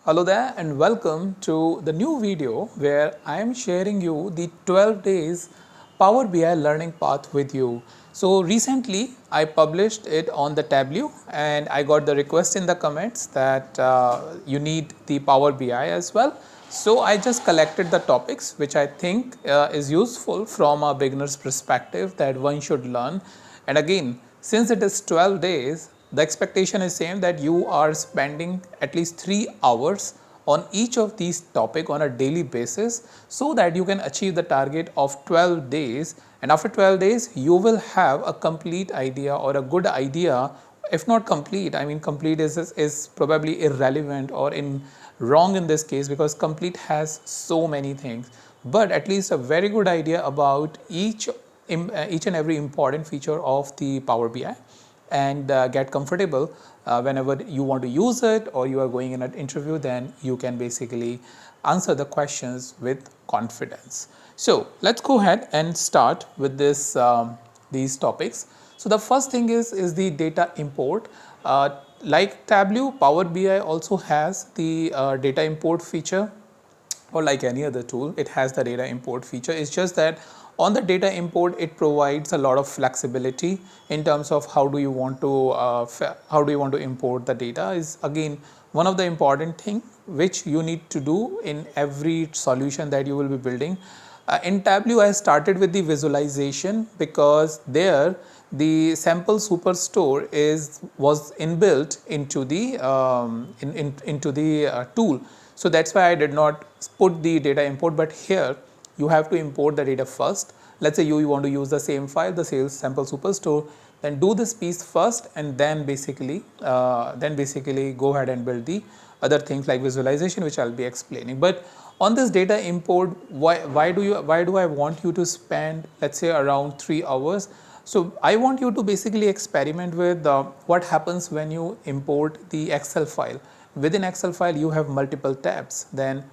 Hello there and welcome to the new video where I am sharing you the 12 days Power BI learning path with you. So recently I published it on the Tableau and I got the request in the comments that you need the Power BI as well. So I just collected the topics which I think is useful from a beginner's perspective that one should learn. And again, since it is 12 days, the expectation is same that you are spending at least 3 hours on each of these topic on a daily basis so that you can achieve the target of 12 days, and after 12 days you will have a complete idea or a good idea. If not complete, I mean complete is probably irrelevant or in wrong in this case because complete has so many things, but at least a very good idea about each and every important feature of the Power BI, and get comfortable whenever you want to use it or you are going in an interview, then you can basically answer the questions with confidence. So let's go ahead and start with these topics. So the first thing is the data import. Like Tableau, Power BI also has the data import feature, or like any other tool, it has the data import feature. It's just that on the data import, it provides a lot of flexibility in terms of how do you want to import the data. Is again one of the important thing which you need to do in every solution that you will be building. In Tableau, I started with the visualization because there the sample superstore was inbuilt into the tool. So that's why I did not put the data import, but here you have to import the data first. Let's say you want to use the same file, the sales sample superstore, then do this piece first and then basically go ahead and build the other things like visualization, which I'll be explaining. But on this data import, why do I want you to spend, let's say, around 3 hours? So I want you to basically experiment with what happens when you import the Excel file. Within Excel file, you have multiple tabs. Then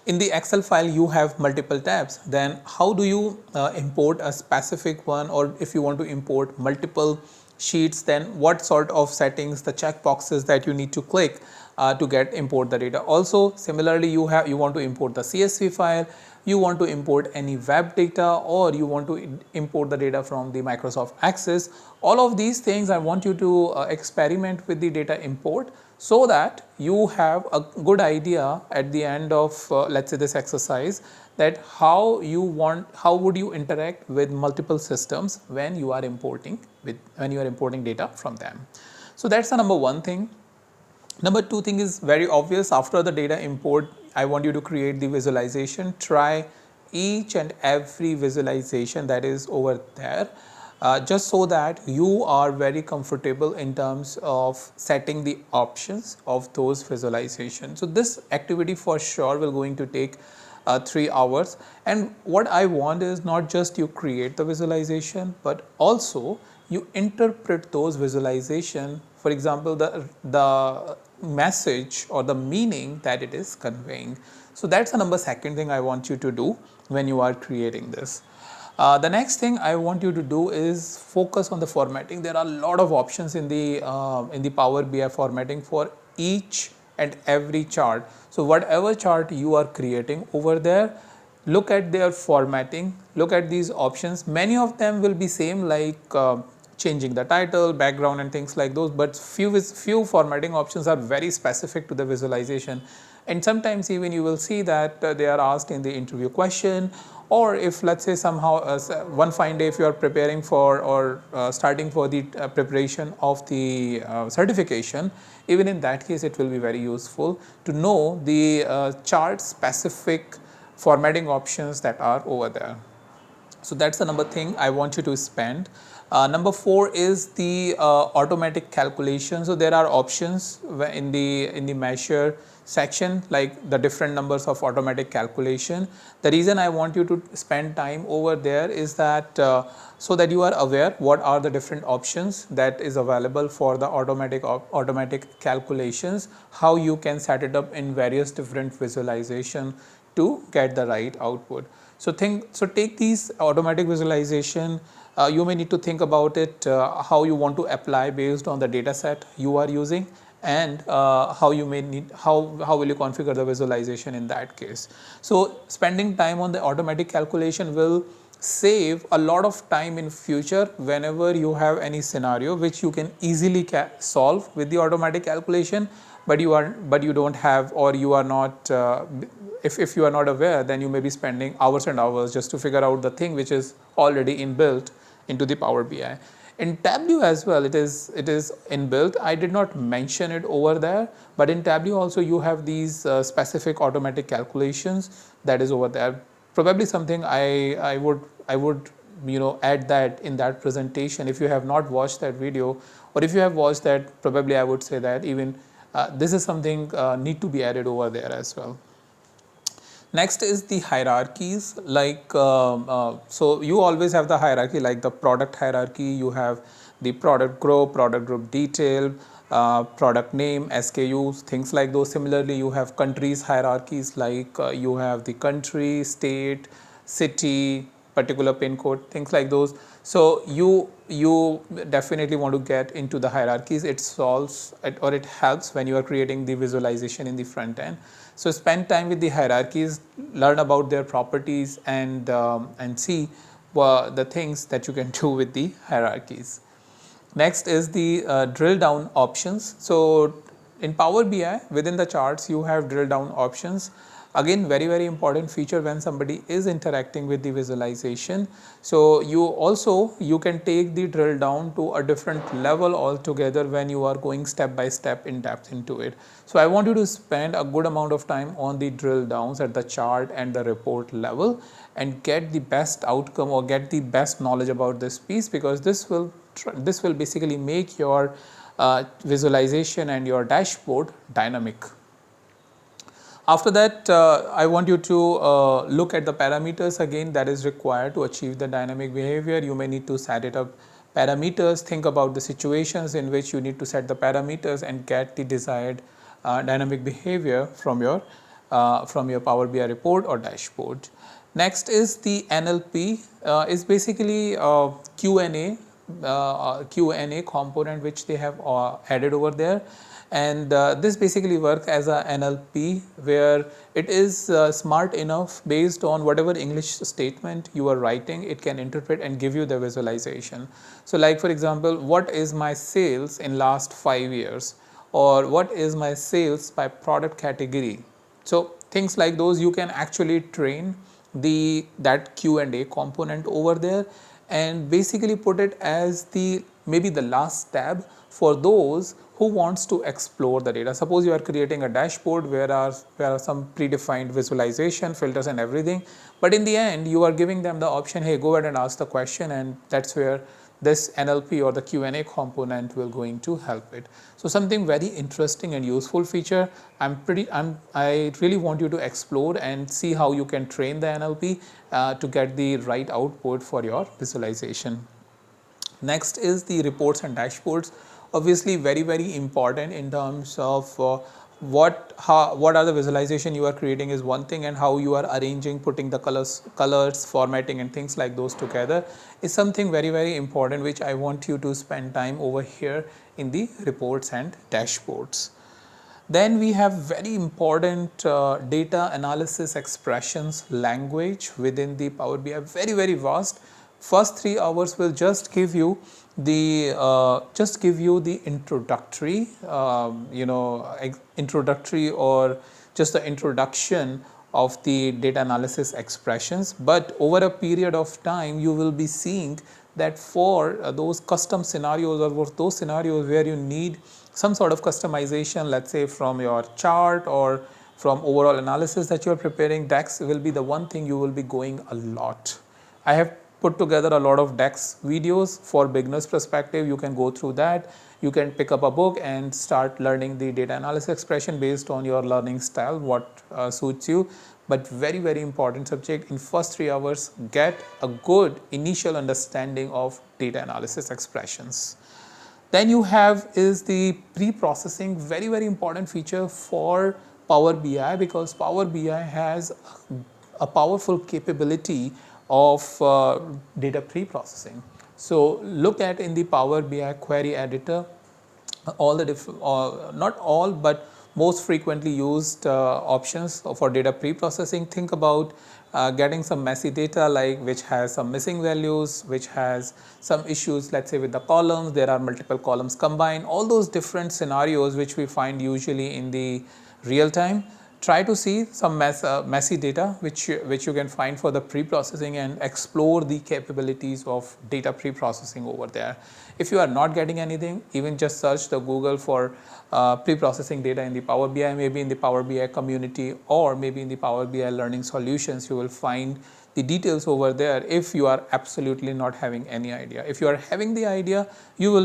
in the Excel file, you have multiple tabs. Then how do you import a specific one, or if you want to import multiple sheets, then what sort of settings, the check boxes that you need to click to get import the data. Also similarly, you want to import the CSV file, you want to import any web data, or you want to import the data from the Microsoft Access. All of these things I want you to experiment with the data import so that you have a good idea at the end of let's say this exercise, that how would you interact with multiple systems when you are importing data from them. So that's the number one thing. Number two thing is very obvious. After the data import, I want you to create the visualization. Try each and every visualization that is over there, just so that you are very comfortable in terms of setting the options of those visualizations. So this activity for sure will going to take 3 hours, and what I want is not just you create the visualization, but also you interpret those visualization, for example the message or the meaning that it is conveying. So that's the second thing I want you to do when you are creating this. The next thing I want you to do is focus on the formatting. There are a lot of options in the Power BI formatting for each and every chart. So whatever chart you are creating over there, look at their formatting, look at these options. Many of them will be same, like changing the title, background and things like those, but few formatting options are very specific to the visualization, and sometimes even you will see that they are asked in the interview question, or if let's say somehow one fine day if you are preparing for or starting for the preparation of the certification, even in that case it will be very useful to know the chart specific formatting options that are over there. So that's the number thing I want you to spend. Number 4 is the automatic calculation. So there are options in the measure section, like the different numbers of automatic calculation. The reason I want you to spend time over there is that so that you are aware what are the different options that is available for the automatic calculations, how you can set it up in various different visualization to get the right output. So take these automatic visualization you may need to think about it, how you want to apply based on the data set you are using, and how you may need, how will you configure the visualization in that case. So spending time on the automatic calculation will save a lot of time in future whenever you have any scenario which you can easily solve with the automatic calculation, but you don't have, or you are not, if you are not aware, then you may be spending hours and hours just to figure out the thing which is already inbuilt into the Power BI. In Tableau as well, it is inbuilt. I did not mention it over there, but in Tableau also you have these specific automatic calculations that is over there. Probably something I would add that in that presentation. If you have not watched that video, or if you have watched that, probably I would say that even this is something need to be added over there as well. Next is the hierarchies, like so you always have the hierarchy, like the product hierarchy. You have the product group detail, product name, SKUs, things like those. Similarly, you have countries hierarchies, like you have the country, state, city, particular pin code, things like those. So you definitely want to get into the hierarchies. It solves it, or it helps when you are creating the visualization in the front end. So spend time with the hierarchies, learn about their properties, and see the things that you can do with the hierarchies. Next is the drill down options. So in Power BI, within the charts, you have drill down options. Again, very important feature when somebody is interacting with the visualization. So you can take the drill down to a different level altogether when you are going step by step in depth into it. So I want you to spend a good amount of time on the drill downs at the chart and the report level, and get the best outcome or get the best knowledge about this piece, because this will basically make your visualization and your dashboard dynamic. After that, I want you to look at the parameters again that is required to achieve the dynamic behavior. You may need to set it up parameters. Think about the situations in which you need to set the parameters and get the desired dynamic behavior from your Power BI report or dashboard. Next is the NLP, is basically Q&A component which they have added over there. And this basically works as a NLP, where it is smart enough, based on whatever English statement you are writing, it can interpret and give you the visualization. So like, for example, what is my sales in last 5 years, or what is my sales by product category. So things like those, you can actually train that Q&A component over there, and basically put it as maybe the last tab for those who wants to explore the data. Suppose you are creating a dashboard where are some predefined visualization filters and everything, but in the end you are giving them the option, hey, go ahead and ask the question, and that's where this NLP or the Q&A component will going to help it. So something very interesting and useful feature. I really want you to explore and see how you can train the NLP to get the right output for your visualization. Next is the reports and dashboards. Obviously very important in terms of what are the visualization you are creating is one thing, and how you are arranging, putting the colors, formatting and things like those together is something very important, which I want you to spend time over here in the reports and dashboards. Then we have very important data analysis expressions language within the Power BI, very vast. First 3 hours will just give you the introductory, introductory or just the introduction of the data analysis expressions. But over a period of time, you will be seeing that for those custom scenarios, or for those scenarios where you need some sort of customization, let's say from your chart or from overall analysis that you are preparing, DAX will be the one thing you will be going a lot. I have put together a lot of DAX videos for beginners perspective. You can go through that. You can pick up a book and start learning the data analysis expression based on your learning style, what suits you. But very important subject. In first 3 hours, get a good initial understanding of data analysis expressions. Then you have is the pre-processing, very important feature for Power BI, because Power BI has a powerful capability of data pre-processing. So look at in the Power BI query editor, all the not all but most frequently used options for data pre-processing. Think about getting some messy data, like which has some missing values, which has some issues, let's say with the columns, there are multiple columns combined, all those different scenarios which we find usually in the real time. Try to see some messy data which you can find for the pre-processing and explore the capabilities of data pre-processing over there. If you are not getting anything, even just search the Google for pre-processing data in the Power BI, maybe in the Power BI community or maybe in the Power BI learning solutions. You will find the details over there if you are absolutely not having any idea. If you are having the idea, you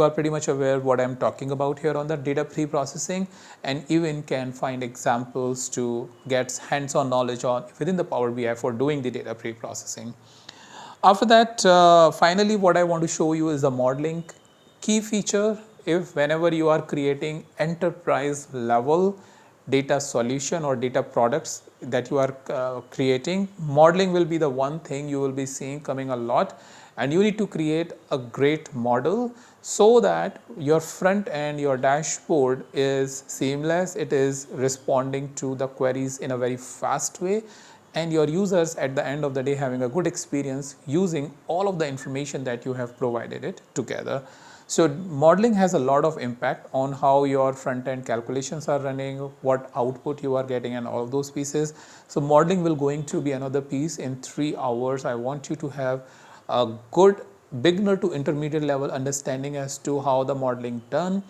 are pretty much aware what I'm talking about here on the data pre-processing, and even can find examples to get hands-on knowledge on within the Power BI for doing the data pre-processing. After that, finally what I want to show you is the modeling key feature. If whenever you are creating enterprise level data solution or data products that you are creating, modeling will be the one thing you will be seeing coming a lot, and you need to create a great model so that your front end, your dashboard is seamless, it is responding to the queries in a very fast way, and your users at the end of the day having a good experience using all of the information that you have provided it together. So modeling has a lot of impact on how your front end calculations are running, what output you are getting, and all of those pieces. So modeling will going to be another piece in 3 hours. I want you to have a good beginner to intermediate level understanding as to how the modeling done,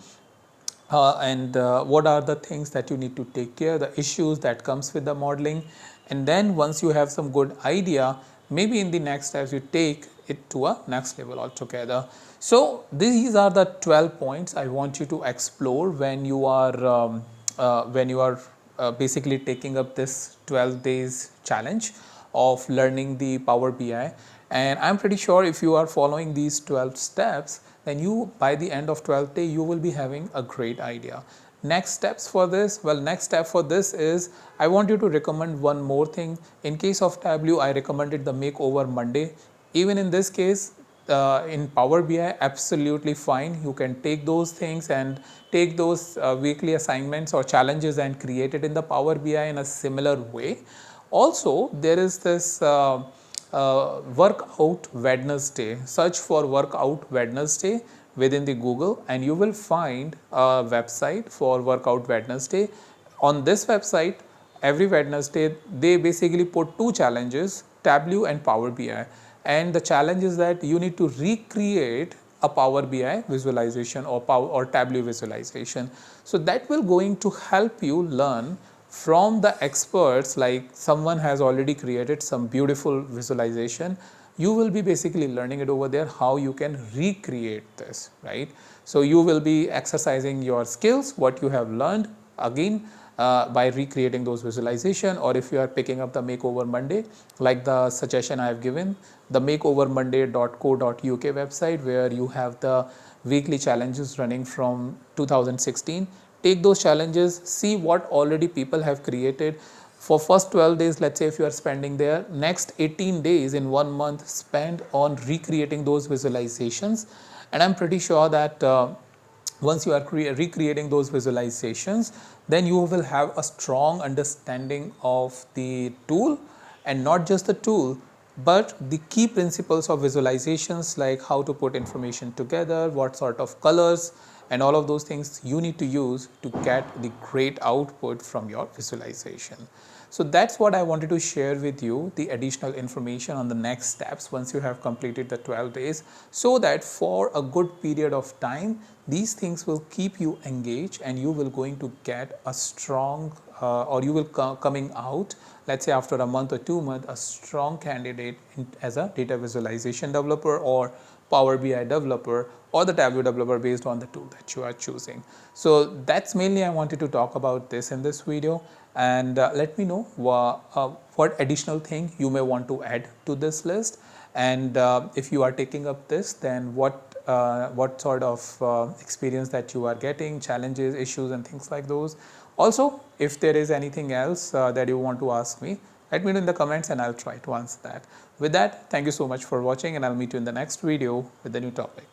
and what are the things that you need to take care, the issues that comes with the modeling. And then once you have some good idea, maybe in the next steps you take it to a next level altogether. So these are the 12 points I want you to explore when you are basically taking up this 12 days challenge of learning the Power BI. And I'm pretty sure if you are following these 12 steps, then you, by the end of 12th day, you will be having a great idea. Next steps for this, well, next step for this is I want you to recommend one more thing. In case of Tableau, I recommended the Makeover Monday. Even in this case, in Power BI, absolutely fine. You can take those things and take those weekly assignments or challenges and create it in the Power BI in a similar way. Also, there is this Workout Wednesday. Search for Workout Wednesday within the Google and you will find a website for Workout Wednesday. On this website, every Wednesday, they basically put 2 challenges, Tableau and Power BI. And the challenge is that you need to recreate a Power BI visualization or Tableau visualization. So that will going to help you learn from the experts, like someone has already created some beautiful visualization. You will be basically learning it over there how you can recreate this, right? So you will be exercising your skills, what you have learned again by recreating those visualization. Or if you are picking up the Makeover Monday, like the suggestion I have given, the makeovermonday.co.uk website, where you have the weekly challenges running from 2016. Take those challenges, see what already people have created. For first 12 days, let's say if you are spending there, next 18 days in 1 month spend on recreating those visualizations. And I'm pretty sure that once you are recreating those visualizations, then you will have a strong understanding of the tool, and not just the tool, but the key principles of visualizations, like how to put information together, what sort of colors, and all of those things you need to use to get the great output from your visualization. So that's what I wanted to share with you, the additional information on the next steps once you have completed the 12 days, so that for a good period of time, these things will keep you engaged and you will going to get a strong or you will coming out, let's say after a month or 2 months, a strong candidate as a data visualization developer or Power BI developer or the Tableau developer based on the tool that you are choosing. So that's mainly I wanted to talk about this in this video, and let me know what additional thing you may want to add to this list, and if you are taking up this, then what sort of experience that you are getting, challenges, issues and things like those. Also, if there is anything else that you want to ask me, Let me know in the comments and I'll try to answer that. With that, thank you so much for watching, and I'll meet you in the next video with a new topic.